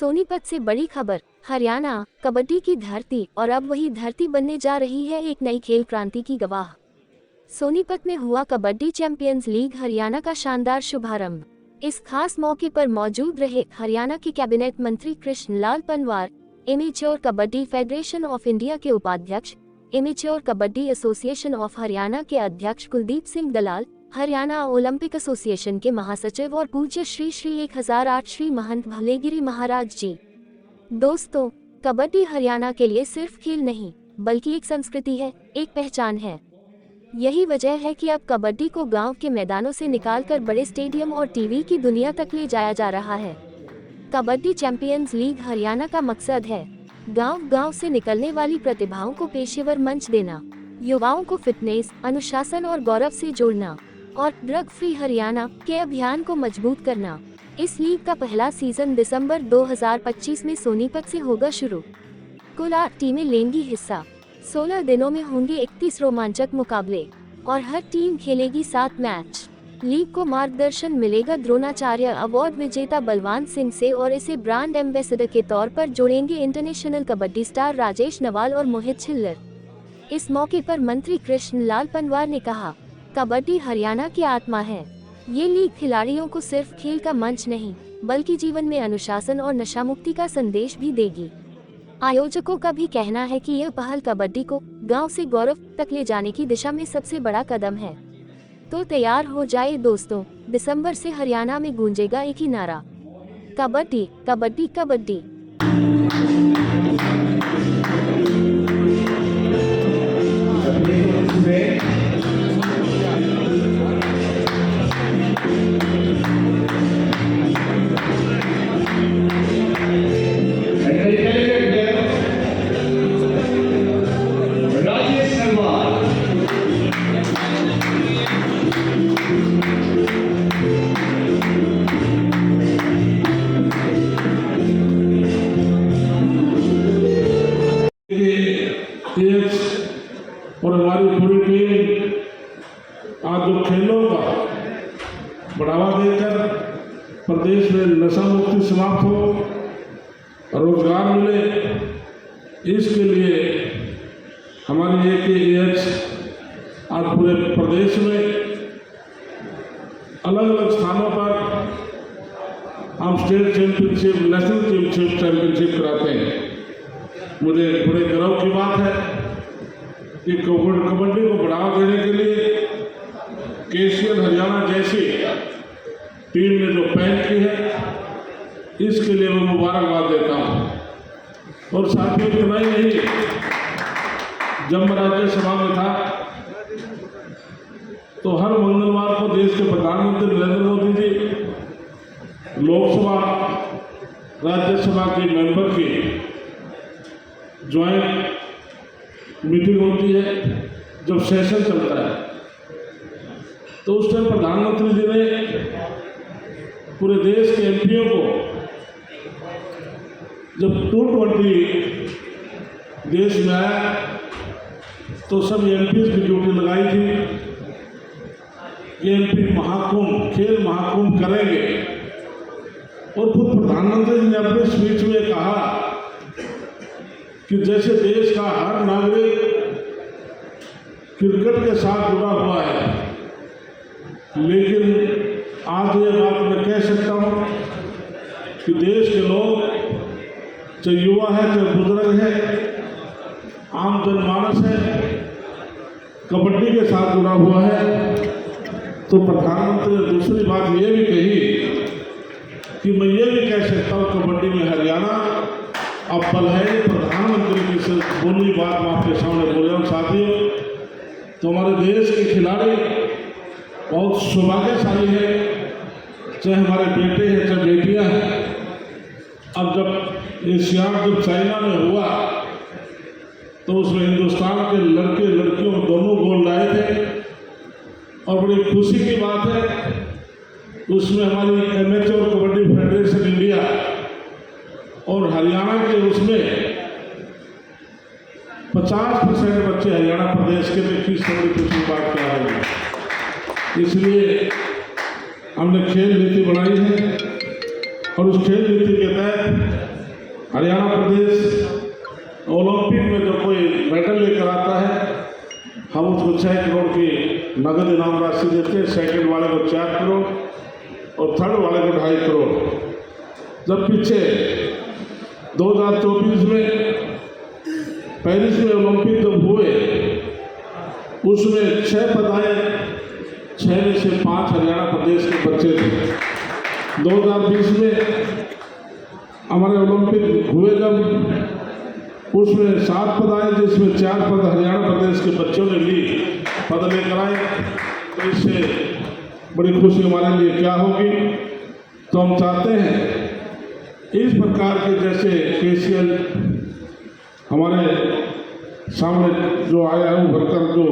सोनीपत से बड़ी खबर। हरियाणा कबड्डी की धरती, और अब वही धरती बनने जा रही है एक नई खेल क्रांति की गवाह। सोनीपत में हुआ कबड्डी चैंपियंस लीग हरियाणा का शानदार शुभारंभ। इस खास मौके पर मौजूद रहे हरियाणा के कैबिनेट मंत्री Krishan Lal Panwar, amateur kabaddi federation of India के उपाध्यक्ष, amateur kabaddi association of Haryana के अध्यक्ष कुलदीप सिंह दलाल, हरियाणा ओलंपिक एसोसिएशन के महासचिव और पूज्य श्री श्री 1008 श्री महंत भलेगिरी महाराज जी। दोस्तों, कबड्डी हरियाणा के लिए सिर्फ खेल नहीं, बल्कि एक संस्कृति है, एक पहचान है। यही वजह है कि अब कबड्डी को गांव के मैदानों से निकालकर बड़े स्टेडियम और टीवी की दुनिया तक ले जाया जा रहा है। कबड्डी चैंपियंस लीग हरियाणा का मकसद है गांव-गांव से निकलने वाली प्रतिभाओं को पेशेवर मंच देना, युवाओं को फिटनेस, अनुशासन और गौरव से जोड़ना और ड्रग फ्री हरियाणा के अभियान को मजबूत करना। इस लीग का पहला सीजन दिसंबर 2025 में सोनीपत से होगा शुरू। कुल 8 टीमें लेंगी हिस्सा। 16 दिनों में होंगे 31 रोमांचक मुकाबले और हर टीम खेलेगी 7 मैच। लीग को मार्गदर्शन मिलेगा द्रोणाचार्य अवार्ड विजेता बलवान सिंह से और इसे ब्रांड एम्बेसडर के तौर पर जोड़ेंगे इंटरनेशनल कबड्डी स्टार राजेश नवाल और मोहित छिल्लर। इस मौके पर मंत्री कृष्ण लाल पंवार ने कहा, कबड्डी हरियाणा की आत्मा है। ये लीग खिलाड़ियों को सिर्फ खेल का मंच नहीं, बल्कि जीवन में अनुशासन और नशामुक्ति का संदेश भी देगी। आयोजकों का भी कहना है कि यह पहल कबड्डी को गांव से गौरव तक ले जाने की दिशा में सबसे बड़ा कदम है। तो तैयार हो जाए दोस्तों, दिसंबर से हरियाणा में गूंजेगा एक ही नारा, कबड्डी कबड्डी कबड्डी। और हमारी पूरी टीम आज जो खेलों का बढ़ावा देकर प्रदेश में नशा मुक्ति समाप्त हो, रोजगार मिले, इसके लिए हमारी AKAH आज पूरे प्रदेश में अलग अलग स्थानों पर हम स्टेट चैंपियनशिप, नेशनल चैंपियनशिप कराते हैं। मुझे बड़े गर्व की बात है कि कबड्डी को बढ़ावा देने के लिए KCL हरियाणा जैसी टीम ने जो पहल की है, इसके लिए मैं मुबारकबाद देता हूँ। और साथियों, इतना ही नहीं, जब मैं राज्यसभा में था तो हर मंगलवार को देश के प्रधानमंत्री नरेंद्र मोदी जी लोकसभा राज्यसभा की मेंबर की ज्वाइंट मीटिंग होती है, जब सेशन चलता है, तो उस टाइम प्रधानमंत्री जी ने पूरे देश के MPओं को, जब 220 देश में आया तो सब MPs की ड्यूटी लगाई थी कि MP महाकुंभ, खेल महाकुंभ करेंगे। और खुद प्रधानमंत्री जी ने अपने स्पीच में कहा कि जैसे देश का हर नागरिक क्रिकेट के साथ जुड़ा हुआ है, लेकिन आज ये बात मैं कह सकता हूँ कि देश के लोग, चाहे युवा है, चाहे बुजुर्ग है, आम जनमानस है, कबड्डी के साथ जुड़ा हुआ है। तो प्रधानमंत्री ने दूसरी बात ये भी कही कि मैं ये भी कह सकता हूँ, कबड्डी में हरियाणा अव्वल है। प्रधानमंत्री की सिर्फ बोली बात मैं आपके सामने बोल रहा हूँ। साथियों, तो हमारे देश के खिलाड़ी बहुत सौभाग्यशाली है, चाहे हमारे बेटे हैं चाहे बेटियां हैं। अब जब एशियाड जब चाइना में हुआ तो उसमें हिंदुस्तान के लड़के लड़कियों दोनों गोल लाए थे, और बड़ी खुशी की बात है उसमें हमारी एमेच्योर कबड्डी फेडरेशन इंडिया और हरियाणा के उसमें 50% बच्चे हरियाणा प्रदेश के में किस बड़ी खुशी बात क्या है। इसलिए हमने खेल नीति बनाई है और उस खेल नीति के तहत नगद इनाम राशि देते हैं। सेकंड वाले को 4 करोड़ और थर्ड वाले को 2.5 करोड़। जब पीछे 2024 में पेरिस में ओलंपिक जब हुए उसमें 6 पद आए, 6 में से 5 हरियाणा प्रदेश के बच्चे थे। 2020 में हमारे ओलंपिक हुए जब उसमें 7 पद आए, जिसमें 4 पद हरियाणा प्रदेश के बच्चों ने ली, पद लेकर आए। तो इससे बड़ी खुशी हमारे लिए क्या होगी। तो हम चाहते हैं इस प्रकार के जैसे केसीएल हमारे सामने जो आया है उभरकर, जो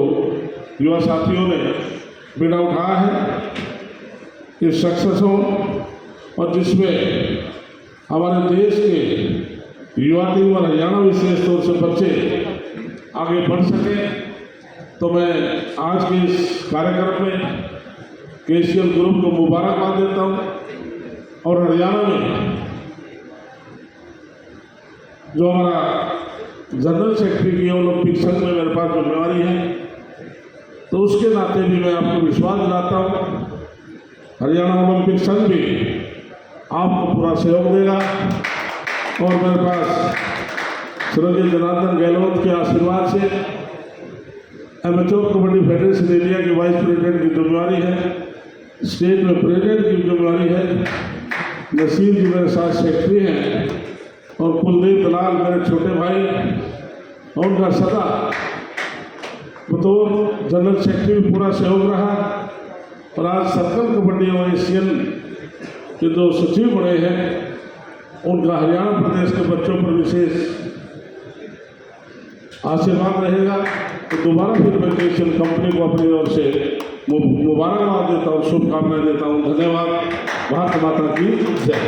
युवा साथियों ने बीड़ा उठाया है, ये सक्सेस हो और जिसमें हमारे देश के युवा टीम और हरियाणा विशेष तौर से बच्चे आगे बढ़ सके। तो मैं आज के इस कार्यक्रम में केसीएल ग्रुप को मुबारकबाद देता हूँ। और हरियाणा में जो हमारा जनरल सेक्रेटरी की ओलंपिक संघ में मेरे पास जिम्मेवारी है, तो उसके नाते भी मैं आपको विश्वास दिलाता हूँ हरियाणा ओलंपिक संघ भी आपको पूरा सहयोग देगा। और मेरे पास श्री जनार्दन गहलोत के आशीर्वाद से एमेच्योर कबड्डी फेडरेशन इंडिया के वाइस प्रेसिडेंट की जिम्मेवारी है, स्टेट में प्रेसिडेंट की जिम्मेवारी है। नसीर जी मेरे साथ सेक्रेटरी हैं और कुलदीप दलाल मेरे छोटे भाई, और उनका सदा बतौर जनरल सेक्रेटरी भी पूरा सहयोग रहा। और आज सर्कल कबड्डी और एशियन के जो सचिव बने हैं, उनका हरियाणा प्रदेश के बच्चों पर विशेष आशीर्वाद रहेगा। तो दोबारा फिर मैं केसीएल कंपनी को अपनी ओर से मुबारकबाद देता हूँ, शुभकामनाएं देता हूँ। धन्यवाद। भारत माता की जय।